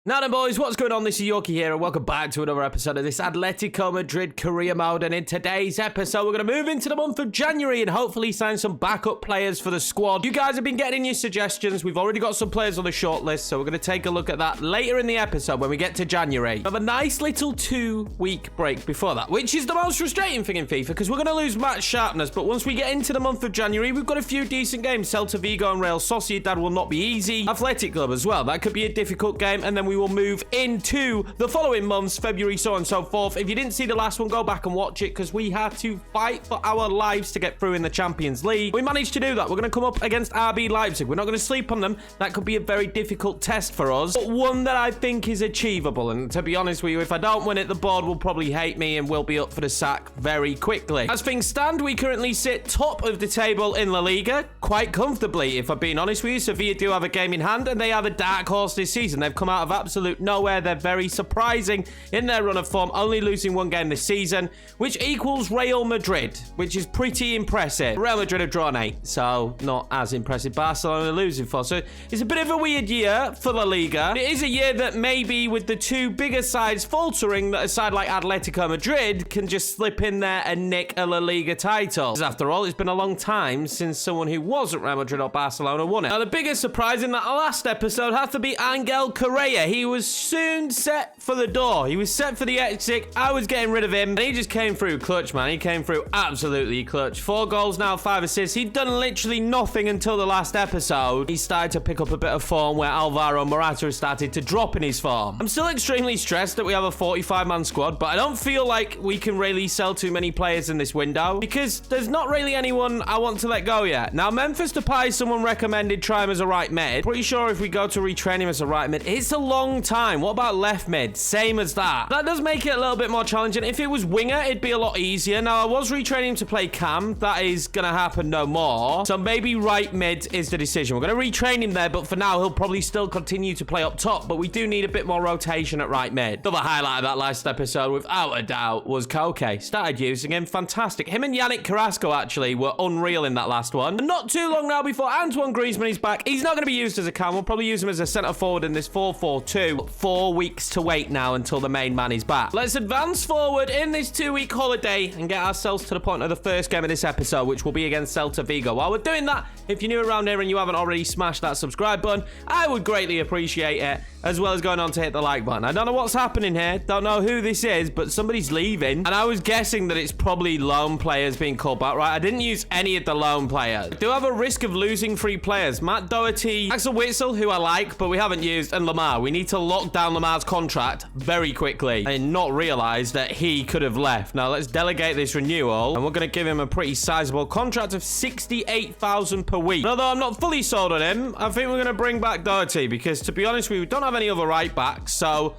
Now then, boys, what's going on? This is Yorkie here, and welcome back to another episode of this Atletico Madrid career mode. And in today's episode, we're going to move into the month of January and hopefully sign some backup players for the squad. You guys have been getting in your suggestions. We've already got some players on the shortlist, so we're going to take a look at that later in the episode when we get to January. We have a nice little 2-week break before that, which is the most frustrating thing in FIFA because we're going to lose match sharpness. But once we get into the month of January, we've got a few decent games. Celta Vigo and Real Sociedad will not be easy. Athletic Club as well. That could be a difficult game, and then we will move into the following months, February, so on and so forth. If you didn't see the last one, go back and watch it because we had to fight for our lives to get through in the Champions League. We managed to do that. We're going to come up against RB Leipzig. We're not going to sleep on them. That could be a very difficult test for us, but one that I think is achievable. And to be honest with you, if I don't win it, the board will probably hate me and will be up for the sack very quickly. As things stand, we currently sit top of the table in La Liga quite comfortably. If I'm being honest with you, Sevilla do have a game in hand and they are the dark horse this season. They've come out of absolute nowhere. They're very surprising in their run of form, only losing one game this season, which equals Real Madrid, which is pretty impressive. Real Madrid have drawn 8, so not as impressive. Barcelona losing 4, so it's a bit of a weird year for La Liga. It is a year that maybe with the two bigger sides faltering, that a side like Atletico Madrid can just slip in there and nick a La Liga title. Because after all, it's been a long time since someone who wasn't Real Madrid or Barcelona won it. Now, the biggest surprise in that last episode has to be Angel Correa. He was soon set for the door. He was set for the exit. I was getting rid of him, and he just came through clutch, man. He came through absolutely clutch. 4 goals now, 5 assists. He'd done literally nothing until the last episode. He started to pick up a bit of form where Alvaro Morata has started to drop in his form. I'm still extremely stressed that we have a 45-man squad, but I don't feel like we can really sell too many players in this window because there's not really anyone I want to let go yet. Now, Memphis Depay, someone recommended try him as a right mid. Pretty sure if we go to retrain him as a right mid, it's a long time. What about left mid? Same as that. That does make it a little bit more challenging. If it was winger, it'd be a lot easier. Now, I was retraining him to play cam. That is going to happen no more. So maybe right mid is the decision. We're going to retrain him there, but for now, he'll probably still continue to play up top, but we do need a bit more rotation at right mid. Another highlight of that last episode, without a doubt, was Koke. Started using him. Fantastic. Him and Yannick Carrasco, actually, were unreal in that last one. And not too long now before Antoine Griezmann is back. He's not going to be used as a cam. We'll probably use him as a centre forward in this 4-4-2. 4 weeks to wait now until the main man is back. Let's advance forward in this 2-week holiday and get ourselves to the point of the first game of this episode, which will be against Celta Vigo. While we're doing that, if you're new around here and you haven't already smashed that subscribe button, I would greatly appreciate it, as well as going on to hit the like button. I don't know what's happening here, don't know who this is, but somebody's leaving, and I was guessing that it's probably loan players being called back, right? I didn't use any of the loan players. I do have a risk of losing 3 players. Matt Doherty, Axel Witsel, who I like, but we haven't used, and Lamar. We need to lock down Lamar's contract very quickly and not realize that he could have left. Now, let's delegate this renewal, and we're going to give him a pretty sizable contract of 68,000 per week. And although I'm not fully sold on him, I think we're going to bring back Doherty because, to be honest, we don't have any other right backs, so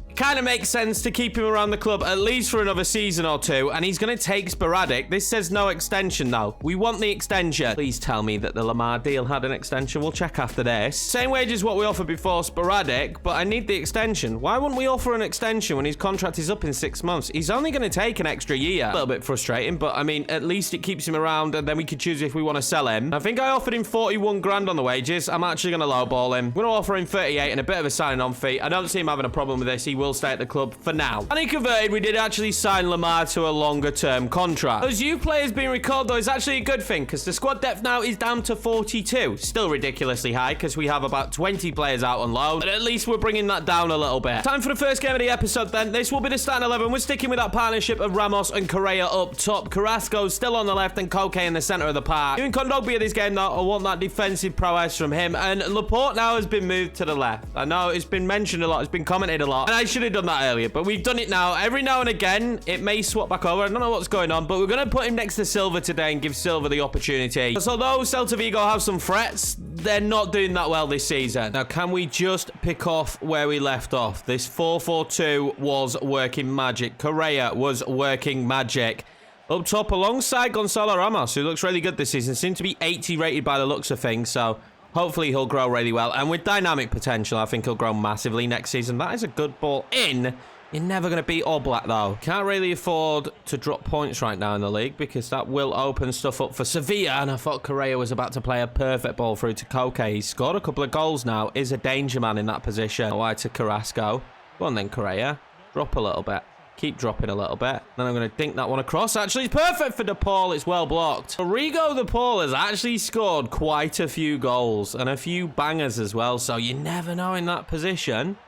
it kind of makes sense to keep him around the club at least for another season or 2, and he's going to take sporadic. This says no extension, though. We want the extension. Please tell me that the Lamar deal had an extension. We'll check after this. Same wage as what we offered before, sporadic, but I need the extension. Why wouldn't we offer an extension when his contract is up in 6 months? He's only going to take an extra year. A little bit frustrating, but I mean, at least it keeps him around, and then we could choose if we want to sell him. I think I offered him 41 grand on the wages. I'm actually going to lowball him. I'm going to offer him 38 and a bit of a signing on fee. I don't see him having a problem with this. He will stay at the club for now. And he converted. We did actually sign Lamar to a longer term contract. Those youth players being recalled, though, is actually a good thing because the squad depth now is down to 42. Still ridiculously high because we have about 20 players out on loan, but at least we're bringing that down a little bit. Time for the first game of the episode then. This will be the starting 11. We're sticking with that partnership of Ramos and Correa up top. Carrasco's still on the left and Koke in the center of the park. Doing Kondogbia this game, though. I want that defensive prowess from him, and Laporte now has been moved to the left. I know it's been mentioned a lot, it's been commented a lot, and I should have done that earlier, but we've done it now. Every now and again, it may swap back over. I don't know what's going on, but we're going to put him next to Silva today and give Silva the opportunity. So although Celta Vigo have some threats, they're not doing that well this season. Now, can we just pick off where we left off? This 4-4-2 was working magic. Correa was working magic. Up top alongside Gonzalo Ramos, who looks really good this season. Seems to be 80 rated by the looks of things, so hopefully he'll grow really well. And with dynamic potential, I think he'll grow massively next season. That is a good ball in You're never going to beat All Black, though. Can't really afford to drop points right now in the league because that will open stuff up for Sevilla. And I thought Correa was about to play a perfect ball through to Koke. He's scored a couple of goals now. Is a danger man in that position. Wide to Carrasco. Go on then, Correa. Drop a little bit. Keep dropping a little bit. Then I'm going to dink that one across. Actually, it's perfect for De Paul. It's well blocked. Rodrigo De Paul has actually scored quite a few goals and a few bangers as well. So you never know in that position.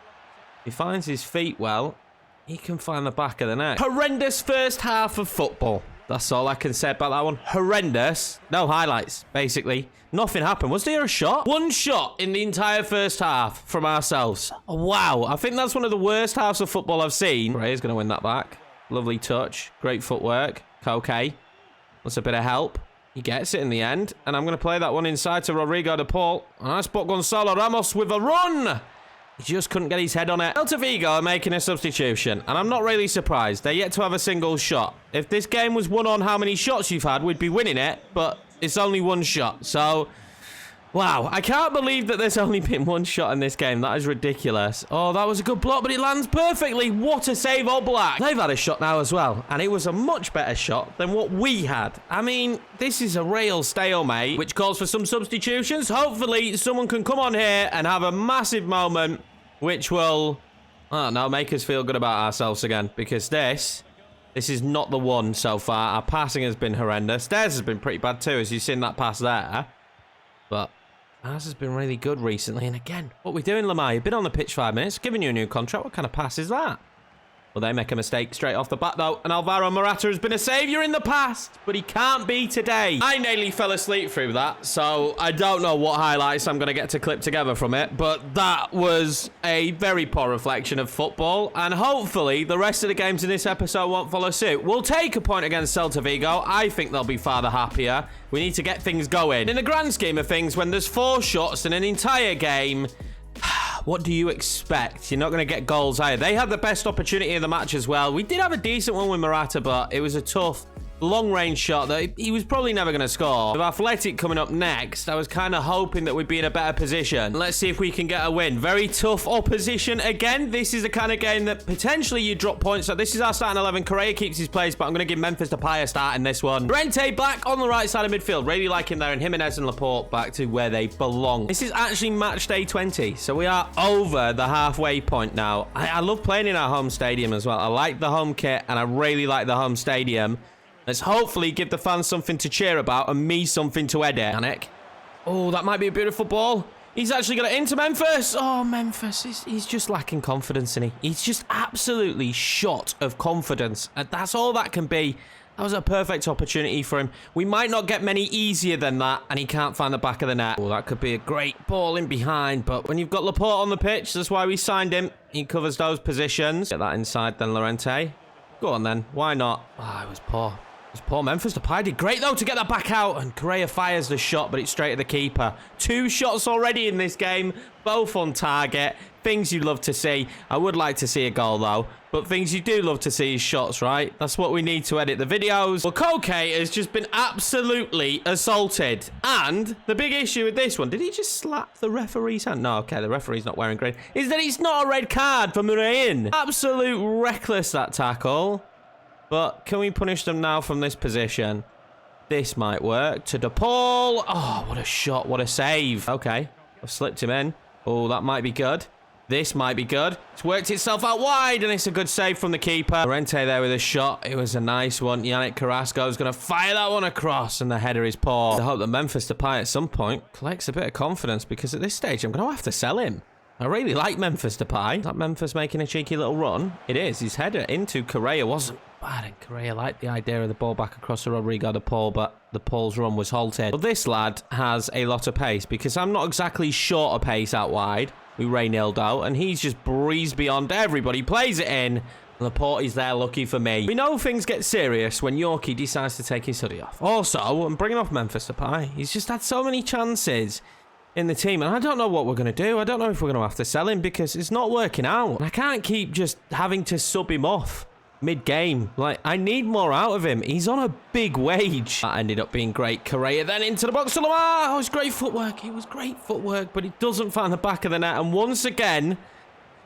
He finds his feet well. He can find the back of the net. Horrendous first half of football. That's all I can say about that one. Horrendous. No highlights, basically. Nothing happened. Was there a shot? One shot in the entire first half from ourselves. Wow. I think that's one of the worst halves of football I've seen. Ray's going to win that back. Lovely touch. Great footwork. Okay. That's a bit of help. He gets it in the end. And I'm going to play that one inside to Rodrigo De Paul. And I spot Gonzalo Ramos with a run. He just couldn't get his head on it. Celta Vigo are making a substitution, and I'm not really surprised. They're yet to have a single shot. If this game was won on how many shots you've had, we'd be winning it, but it's only one shot. So, wow, I can't believe that there's only been one shot in this game. That is ridiculous. Oh, that was a good block, but it lands perfectly. What a save, All Black. They've had a shot now as well, and it was a much better shot than what we had. I mean, this is a real stalemate, which calls for some substitutions. Hopefully, someone can come on here and have a massive moment, which will, I don't know, make us feel good about ourselves again. Because this is not the one so far. Our passing has been horrendous. Theirs has been pretty bad too, as you've seen that pass there. But ours has been really good recently. And again, what we doing, Lamar? You've been on the pitch 5 minutes, giving you a new contract. What kind of pass is that? Well, they make a mistake straight off the bat, though. And Alvaro Morata has been a saviour in the past, but he can't be today. I nearly fell asleep through that, so I don't know what highlights I'm going to get to clip together from it, but that was a very poor reflection of football, and hopefully the rest of the games in this episode won't follow suit. We'll take a point against Celta Vigo. I think they'll be far the happier. We need to get things going. In the grand scheme of things, when there's 4 shots in an entire game, what do you expect? You're not going to get goals either. They had the best opportunity of the match as well. We did have a decent one with Morata, but it was a tough, long-range shot that he was probably never going to score. With Athletic coming up next, I was kind of hoping that we'd be in a better position. Let's see if we can get a win. Very tough opposition. Again, this is the kind of game that potentially you drop points. So this is our starting 11. Correa keeps his place, but I'm going to give Memphis Depay a start in this one. Rente back on the right side of midfield. Really like him there. And Jimenez and Laporte back to where they belong. This is actually match day 20. So we are over the halfway point now. I love playing in our home stadium as well. I like the home kit, and I really like the home stadium. Let's hopefully give the fans something to cheer about and me something to edit. Panic. Oh, that might be a beautiful ball. He's actually got it into Memphis. Oh, Memphis. He's just lacking confidence, isn't he? He's just absolutely shot of confidence. And that's all that can be. That was a perfect opportunity for him. We might not get many easier than that, and he can't find the back of the net. Oh, that could be a great ball in behind, but when you've got Laporte on the pitch, that's why we signed him. He covers those positions. Get that inside then, Llorente. Go on then. Why not? Oh, it was poor. It was poor. Memphis Depay did great, though, to get that back out. And Correa fires the shot, but it's straight at the keeper. 2 shots already in this game, both on target. Things you love to see. I would like to see a goal, though. But things you do love to see is shots, right? That's what we need to edit the videos. Well, Koke has just been absolutely assaulted. And the big issue with this one, did he just slap the referee's hand? No, okay, the referee's not wearing green. Is that it's not a red card for Murain. Absolute reckless, that tackle. But can we punish them now from this position? This might work. To De Paul. Oh, what a shot. What a save. Okay, I've slipped him in. Oh, that might be good. This might be good. It's worked itself out wide, and it's a good save from the keeper. Llorente there with a shot. It was a nice one. Yannick Carrasco is going to fire that one across, and the header is poor. I hope that Memphis Depay at some point collects a bit of confidence, because at this stage, I'm going to have to sell him. I really like Memphis Depay. Is that Memphis making a cheeky little run? It is. His header into Correa wasn't bad, and Correa liked the idea of the ball back across to Rodrigo De Paul, but De Paul's run was halted. But this lad has a lot of pace, because I'm not exactly short of pace out wide. We Reynildo out, and he's just breezed beyond everybody. Plays it in. Laporte is there lucky for me. We know things get serious when Yorkie decides to take his hoodie off. Also, I'm bringing off Memphis Depay. He's just had so many chances in the team, and I don't know what we're going to do. I don't know if we're going to have to sell him, because it's not working out. And I can't keep just having to sub him off mid-game. Like, I need more out of him. He's on a big wage. That ended up being great. Correa then into the box to Lamar. Oh, it was great footwork. It was great footwork, but it doesn't find the back of the net. And once again,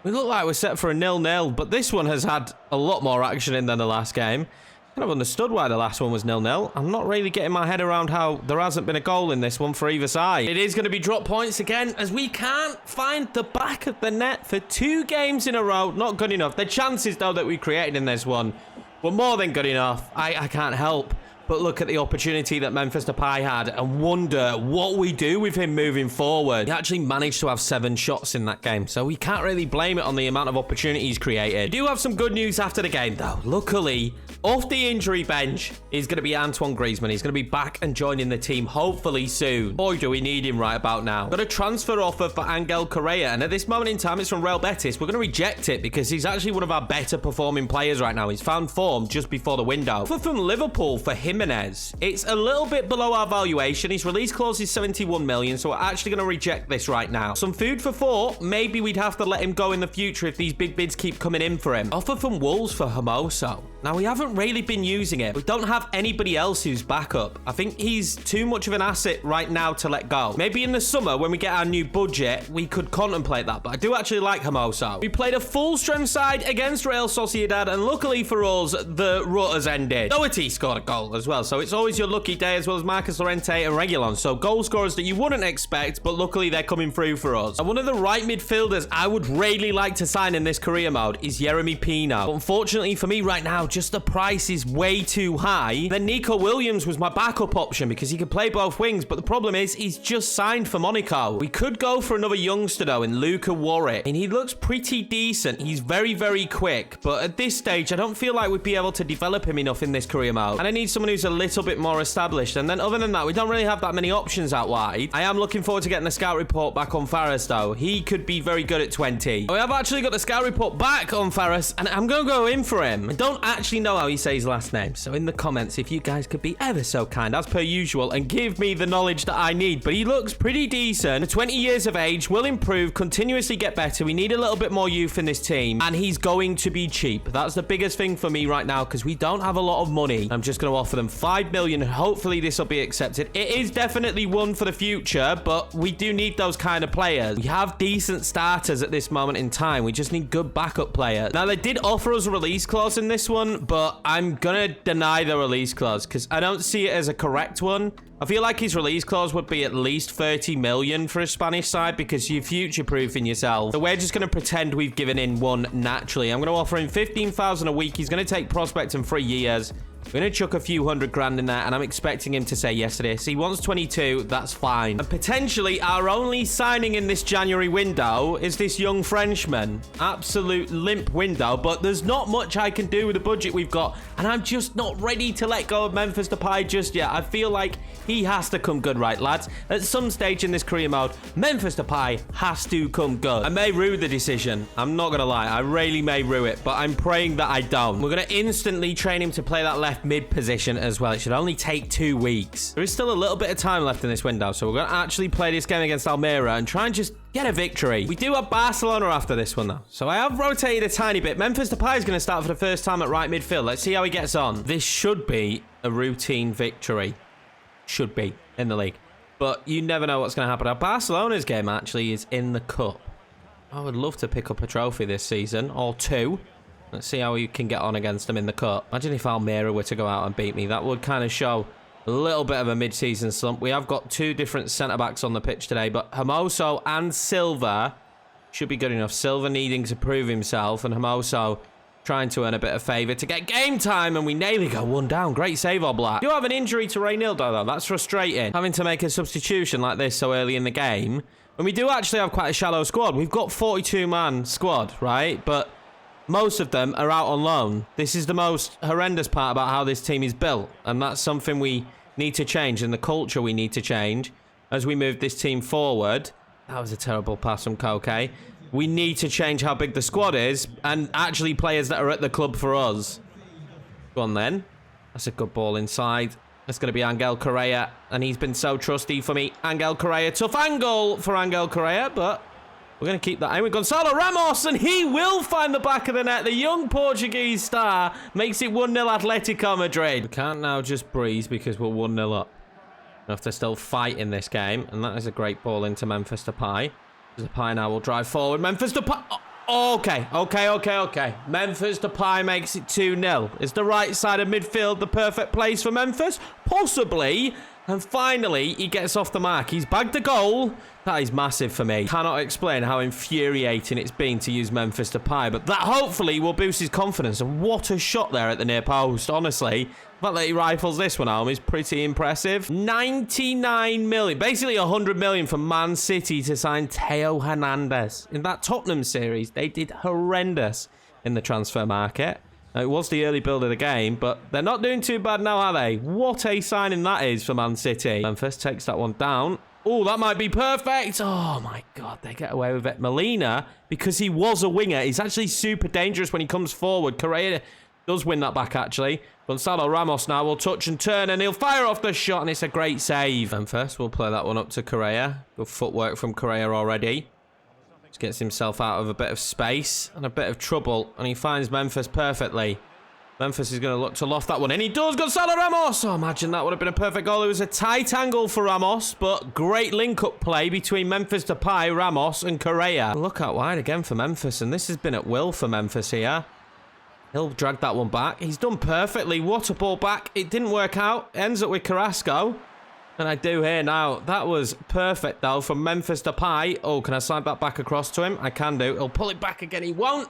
We look like we're set for a 0-0, but this one has had a lot more action in than the last game. Kind of understood why the last one was 0-0. I'm not really getting my head around how there hasn't been a goal in this one for either side. It is going to be drop points again, as we can't find the back of the net for 2 games in a row. Not good enough. The chances, though, that we created in this one were more than good enough. I can't help but look at the opportunity that Memphis Depay had and wonder what we do with him moving forward. He actually managed to have 7 shots in that game, so we can't really blame it on the amount of opportunities created. We do have some good news after the game, though. Luckily, off the injury bench is going to be Antoine Griezmann. He's going to be back and joining the team hopefully soon. Boy, do we need him right about now. Got a transfer offer for Angel Correa, and at this moment in time, it's from Real Betis. We're going to reject it because he's actually one of our better performing players right now. He's found form just before the window. Offer from Liverpool for Jimenez. It's a little bit below our valuation. His release clause is 71 million, so we're actually going to reject this right now. Some food for thought. Maybe we'd have to let him go in the future if these big bids keep coming in for him. Offer from Wolves for Hermoso. Now, we haven't really been using it. We don't have anybody else who's backup. I think he's too much of an asset right now to let go. Maybe in the summer, when we get our new budget, we could contemplate that. But I do actually like Hermoso. We played a full-strength side against Real Sociedad, and luckily for us, the rut has ended. Doherty scored a goal as well, so it's always your lucky day, as well as Marcus Llorente and Reguilon. So goal scorers that you wouldn't expect, but luckily they're coming through for us. And one of the right midfielders I would really like to sign in this career mode is Yeremy Pino. But unfortunately for me right now, just the price is way too high. Then Nico Williams was my backup option because he could play both wings, but the problem is he's just signed for Monaco. We could go for another youngster though in Luka Warwick, and he looks pretty decent. He's very, very quick, but at this stage I don't feel like we'd be able to develop him enough in this career mode, and I need someone who's a little bit more established. And then other than that, we don't really have that many options out wide. I am looking forward to getting the scout report back on Faris though. He could be very good at 20. We have actually got the scout report back on Faris, and I'm gonna go in for him. I don't actually know how he says his last name, so in the comments, if you guys could be ever so kind, as per usual, and give me the knowledge that I need. But he looks pretty decent. At 20 years of age, will improve, continuously get better. We need a little bit more youth in this team, and he's going to be cheap. That's the biggest thing for me right now, because we don't have a lot of money. I'm just going to offer them 5 million, and hopefully this will be accepted. It is definitely one for the future, but we do need those kind of players. We have decent starters at this moment in time. We just need good backup players. Now, they did offer us a release clause in this one, but I'm gonna deny the release clause because I don't see it as a correct one. I feel like his release clause would be at least 30 million for a Spanish side because you're future-proofing yourself. So we're just going to pretend we've given in one naturally. I'm going to offer him 15,000 a week. He's going to take prospect in 3 years. We're going to chuck a few $100,000 in there, and I'm expecting him to say yes to this. He wants 22. That's fine. And potentially our only signing in this January window is this young Frenchman. Absolute limp window, but there's not much I can do with the budget we've got, and I'm just not ready to let go of Memphis Depay just yet. I feel like he has to come good, right, lads? At some stage in this career mode, Memphis Depay has to come good. I may rue the decision. I'm not going to lie. I really may rue it, but I'm praying that I don't. We're going to instantly train him to play that left mid position as well. It should only take 2 weeks. There is still a little bit of time left in this window, so we're going to actually play this game against Almeria and try and just get a victory. We do have Barcelona after this one, though, so I have rotated a tiny bit. Memphis Depay is going to start for the first time at right midfield. Let's see how he gets on. This should be a routine victory. Should be in the league, but you never know what's going to happen. Our Barcelona's game actually is in the cup. I would love to pick up a trophy this season, or 2. Let's see how you can get on against them in the cup. Imagine if Almeria were to go out and beat me. That would kind of show a little bit of a mid-season slump. We have got 2 different centre-backs on the pitch today, but Hermoso and Silva should be good enough. Silva needing to prove himself, and Hermoso trying to earn a bit of favour to get game time, and we nearly go 1 down. Great save, Oblak. You have an injury to Reynildo, though. That's frustrating. Having to make a substitution like this so early in the game. And we do actually have quite a shallow squad. We've got 42-man squad, right? But most of them are out on loan. This is the most horrendous part about how this team is built, and that's something we need to change, and the culture we need to change as we move this team forward. That was a terrible pass from Koke. We need to change how big the squad is, and actually players that are at the club for us. Go on then. That's a good ball inside. That's going to be Angel Correa, and he's been so trusty for me. Angel Correa, tough angle for Angel Correa, but we're going to keep that in with Gonzalo Ramos, and he will find the back of the net. The young Portuguese star makes it 1-0 Atletico Madrid. We can't now just breeze because we're 1-0 up. We have to still fight in this game, and that is a great ball into Memphis Depay. Depay now will drive forward. Memphis Depay. Okay. Memphis Depay makes it 2-0. Is the right side of midfield the perfect place for Memphis? Possibly. And finally, he gets off the mark. He's bagged a goal. That is massive for me. Cannot explain how infuriating it's been to use Memphis Depay, but that hopefully will boost his confidence. And what a shot there at the near post, honestly. The fact that he rifles this one home is pretty impressive. 99 million, basically 100 million for Man City to sign Theo Hernandez. In that Tottenham series, they did horrendous in the transfer market. It was the early build of the game, but they're not doing too bad now, are they? What a signing that is for Man City. Memphis takes that one down. Oh, that might be perfect. Oh, my God. They get away with it. Molina, because he was a winger, he's actually super dangerous when he comes forward. Correa does win that back, actually. Gonzalo Ramos now will touch and turn, and he'll fire off the shot, and it's a great save. Memphis will play that one up to Correa. Good footwork from Correa already. Gets himself out of a bit of space and a bit of trouble, and he finds Memphis perfectly. Memphis is going to look to loft that one in. He does. Gonzalo Ramos. Oh, imagine that would have been a perfect goal. It was a tight angle for Ramos, but great link-up play between Memphis Depay, Ramos, and Correa. Look out wide again for Memphis, and this has been at will for Memphis here. He'll drag that one back. He's done perfectly. What a ball back. It didn't work out. Ends up with Carrasco. And I do here now. That was perfect, though, from Memphis Depay. Oh, can I slide that back across to him? I can do. He'll pull it back again. He won't.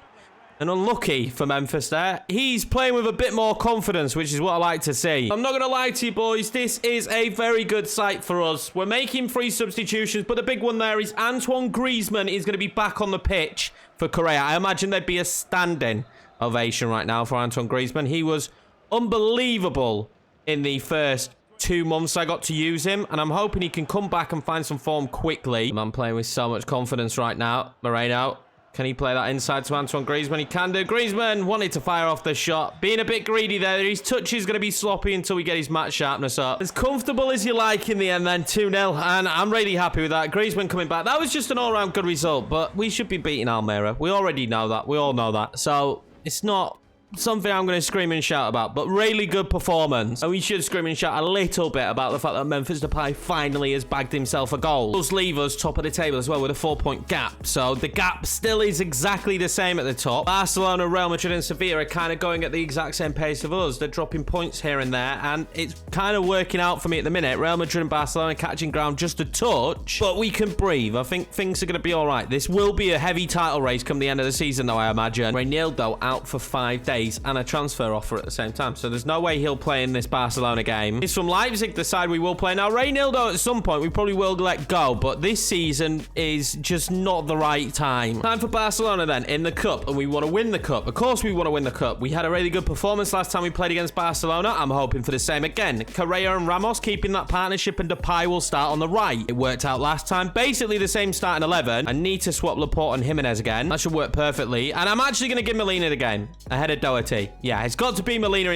And unlucky for Memphis there. He's playing with a bit more confidence, which is what I like to see. I'm not going to lie to you, boys. This is a very good sight for us. We're making 3 substitutions, but the big one there is Antoine Griezmann is going to be back on the pitch for Correa. I imagine there'd be a standing ovation right now for Antoine Griezmann. He was unbelievable in the first 2 months I got to use him, and I'm hoping he can come back and find some form quickly. I'm playing with so much confidence right now. Moreno, can he play that inside to Antoine Griezmann? He can do. Griezmann wanted to fire off the shot. Being a bit greedy there. His touch is going to be sloppy until we get his match sharpness up. As comfortable as you like in the end then, 2-0, and I'm really happy with that. Griezmann coming back. That was just an all-round good result, but we should be beating Almeria. We already know that. We all know that. So it's not something I'm going to scream and shout about, but really good performance. And we should scream and shout a little bit about the fact that Memphis Depay finally has bagged himself a goal. Does leave us top of the table as well with a 4-point gap. So the gap still is exactly the same at the top. Barcelona, Real Madrid and Sevilla are kind of going at the exact same pace of us. They're dropping points here and there, and it's kind of working out for me at the minute. Real Madrid and Barcelona catching ground just a touch, but we can breathe. I think things are going to be all right. This will be a heavy title race come the end of the season, though, I imagine. Reinildo out for 5 days and a transfer offer at the same time, so there's no way he'll play in this Barcelona game. He's from Leipzig, the side we will play. Now, Reinildo at some point we probably will let go, but this season is just not the right time. Time for Barcelona then in the cup, and we want to win the cup. Of course we want to win the cup. We had a really good performance last time we played against Barcelona. I'm hoping for the same again. Correa and Ramos keeping that partnership, and Depay will start on the right. It worked out last time. Basically the same starting 11. I need to swap Laporte and Jimenez again. That should work perfectly, and I'm actually going to give Molina the game ahead of Doherty. Yeah, it's got to be Molina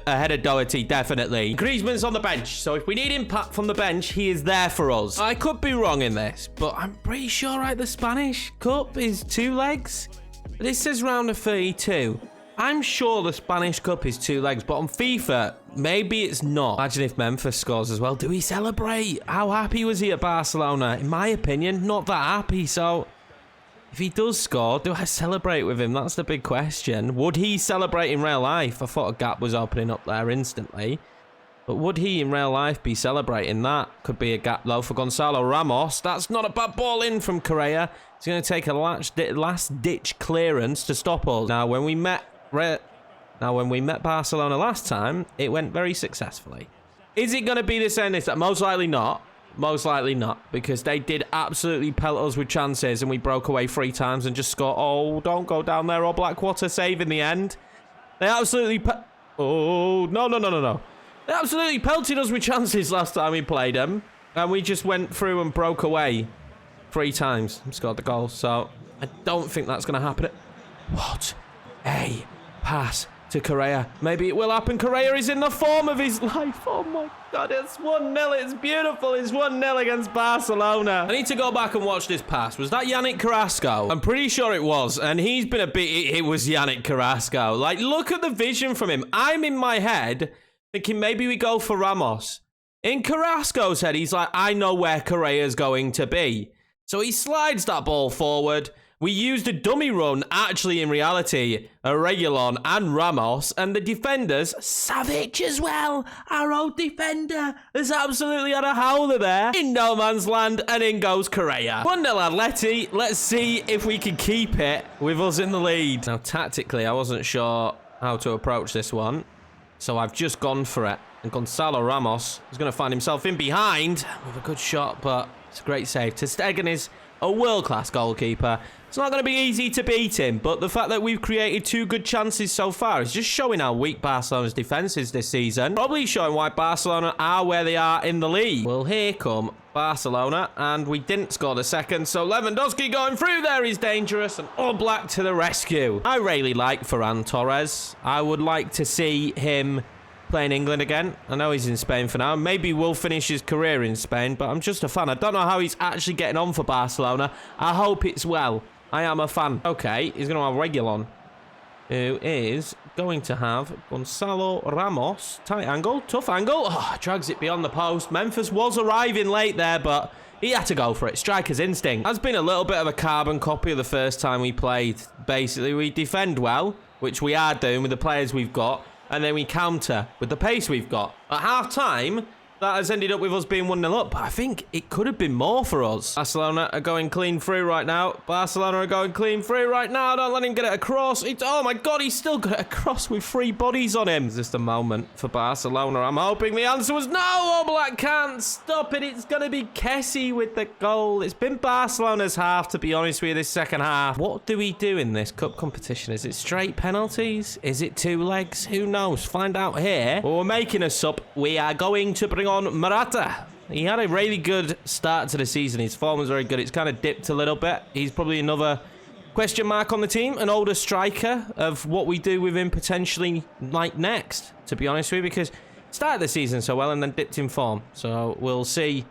ahead of Doherty, definitely. Griezmann's on the bench, so if we need impact from the bench, he is there for us. I could be wrong in this, but I'm pretty sure, right, the Spanish Cup is 2 legs. This says round of 32. I'm sure the Spanish Cup is 2 legs, but on FIFA, maybe it's not. Imagine if Memphis scores as well. Do we celebrate? How happy was he at Barcelona? In my opinion, not that happy, so if he does score, do I celebrate with him? That's the big question. Would he celebrate in real life? I thought a gap was opening up there instantly. But would he in real life be celebrating that? Could be a gap though for Gonzalo Ramos. That's not a bad ball in from Correa. He's going to take a last-ditch clearance to stop us. Now, when we met Barcelona last time, it went very successfully. Is it going to be the same this time? Most likely not. Most likely not, because they did absolutely pelt us with chances and we broke away 3 times and just scored. Oh, don't go down there, or Blackwater save in the end. They absolutely oh, no. They absolutely pelted us with chances last time we played them, and we just went through and broke away 3 times and scored the goal. So I don't think that's going to happen. What a pass to Correa. Maybe it will happen. Correa is in the form of his life. Oh my God, it's 1-0. It's beautiful. It's 1-0 against Barcelona. I need to go back and watch this pass. Was that Yannick Carrasco? I'm pretty sure it was, and he's been a bit... It was Yannick Carrasco. Like, look at the vision from him. I'm in my head thinking maybe we go for Ramos. In Carrasco's head, he's like, I know where Correa's going to be. So he slides that ball forward, We used a dummy run, actually, in reality, Yorkiemann and Ramos, and the defenders, Savic as well, our old defender, has absolutely had a howler there. In no man's land, and in goes Correa. 1-0 Atleti, let's see if we can keep it with us in the lead. Now, tactically, I wasn't sure how to approach this one, so I've just gone for it. And Gonzalo Ramos is going to find himself in behind with a good shot, but it's a great save. Ter Stegen is a world-class goalkeeper. It's not going to be easy to beat him, but the fact that we've created 2 good chances so far is just showing how weak Barcelona's defence is this season. Probably showing why Barcelona are where they are in the league. Well, here come Barcelona, and we didn't score the second, so Lewandowski going through there is dangerous, and All Black to the rescue. I really like Ferran Torres. I would like to see him playing England again. I know he's in Spain for now. Maybe will finish his career in Spain, but I'm just a fan. I don't know how he's actually getting on for Barcelona. I hope it's well. I am a fan. Okay, he's going to have Yorkiemann, who is going to have Gonzalo Ramos. Tight angle, tough angle. Oh, drags it beyond the post. Memphis was arriving late there, but he had to go for it. Striker's instinct. Has been a little bit of a carbon copy of the first time we played. Basically, we defend well, which we are doing with the players we've got, and then we counter with the pace we've got. At half-time, that has ended up with us being 1-0 up, but I think it could have been more for us. Barcelona are going clean through right now. Barcelona are going clean through right now. Don't let him get it across. Oh my God, he's still got it across with 3 bodies on him. Is this the moment for Barcelona? I'm hoping the answer was no. Oblak can't stop it. It's going to be Kessie with the goal. It's been Barcelona's half, to be honest with you, this second half. What do we do in this cup competition? Is it straight penalties? Is it 2 legs? Who knows? Find out here. Well, we're making a sub. We are going to bring on Morata. He had a really good start to the season. His form was very good. It's kind of dipped a little bit. He's probably another question mark on the team, an older striker of what we do with him potentially like next, to be honest with you, because started the season so well and then dipped in form. So we'll see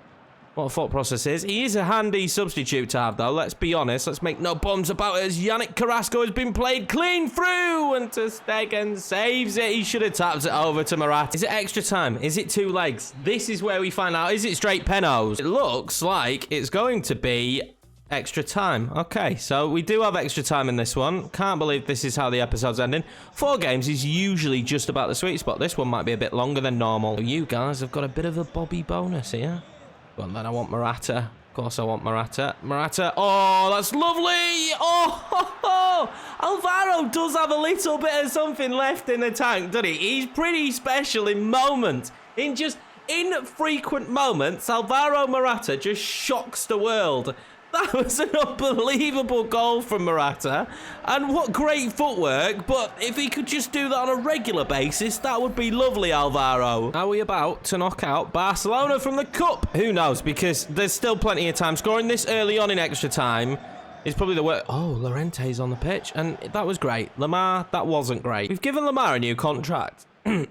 what the thought process is. He is a handy substitute to have, though. Let's be honest. Let's make no bombs about it, as Yannick Carrasco has been played clean through, and Ter Stegen saves it. He should have tapped it over to Morata. Is it extra time? Is it 2 legs? This is where we find out. Is it straight penos? It looks like it's going to be extra time. Okay, so we do have extra time in this one. Can't believe this is how the episode's ending. 4 games is usually just about the sweet spot. This one might be a bit longer tthan normal. So you guys have got a bit of a Bobby bonus here. Well, then I want Morata. Of course I want Morata. Morata. Oh, that's lovely. Oh, Alvaro does have a little bit of something left in the tank, doesn't he? He's pretty special in moments. In infrequent moments, Alvaro Morata just shocks the world. That was an unbelievable goal from Morata. And what great footwork. But if he could just do that on a regular basis, that would be lovely, Alvaro. Are we about to knock out Barcelona from the cup? Who knows? Because there's still plenty of time. Scoring this early on in extra time is probably the worst. Oh, Llorente's on the pitch. And that was great. Lamar, that wasn't great. We've given Lamar a new contract. We've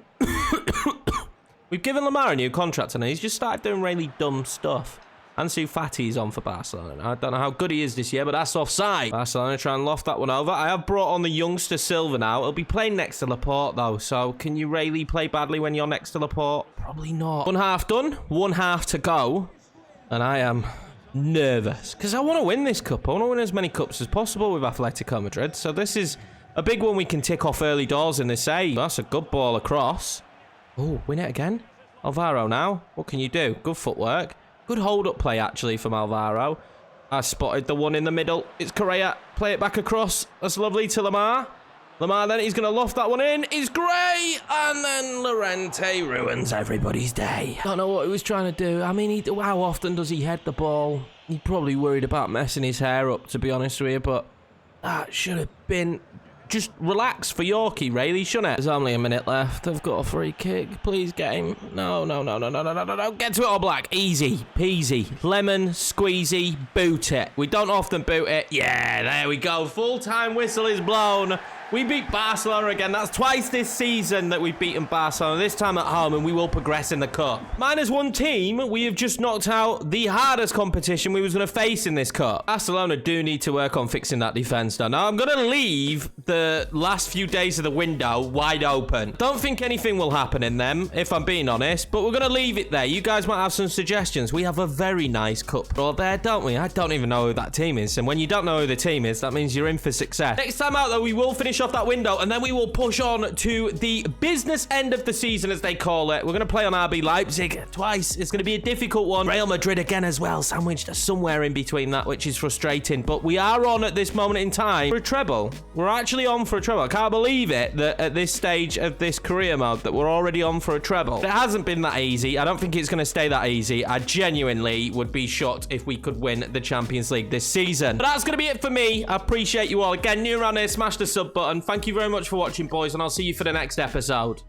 given Lamar a new contract, and he's just started doing really dumb stuff. Ansu Fati's on for Barcelona. I don't know how good he is this year, but that's offside. Barcelona try and loft that one over. I have brought on the youngster Silva now. He'll be playing next to Laporte, though. So can you really play badly when you're next to Laporte? Probably not. 1 half done. 1 half to go. And I am nervous because I want to win this cup. I want to win as many cups as possible with Atletico Madrid. So this is a big one we can tick off early doors in this save. That's a good ball across. Oh, win it again. Alvaro now. What can you do? Good footwork. Good hold-up play, actually, from Alvaro. I spotted the one in the middle. It's Correa. Play it back across. That's lovely to Lamar. Lamar then, he's going to loft that one in. It's great! And then Llorente ruins everybody's day. Don't know what he was trying to do. I mean, how often does he head the ball? He's probably worried about messing his hair up, to be honest with you, but that should have been... Just relax for Yorkie, really, shouldn't it? There's only a minute left. I've got a free kick. Please get him. No. Get to it, All Black. Easy peasy. Lemon squeezy. Boot it. We don't often boot it. Yeah, there we go. Full-time whistle is blown. We beat Barcelona again. That's twice this season that we've beaten Barcelona, this time at home, and we will progress in the cup. Minus one team, we have just knocked out the hardest competition we was going to face in this cup. Barcelona do need to work on fixing that defense now. Now, I'm going to leave the last few days of the window wide open. Don't think anything will happen in them, if I'm being honest, but we're going to leave it there. You guys might have some suggestions. We have a very nice cup draw there, don't we? I don't even know who that team is, and when you don't know who the team is, that means you're in for success. Next time out, though, we will finish off that window, and then we will push on to the business end of the season, as they call it. We're going to play on RB Leipzig twice. It's going to be a difficult one. Real Madrid again as well, sandwiched somewhere in between that, which is frustrating. But we are on at this moment in time for a treble. We're actually on for a treble. I can't believe it that at this stage of this career mode that we're already on for a treble. It hasn't been that easy. I don't think it's going to stay that easy. I genuinely would be shocked if we could win the Champions League this season. But that's going to be it for me. I appreciate you all. Again, new around here, smash the sub button. Thank you very much for watching, boys, and I'll see you for the next episode.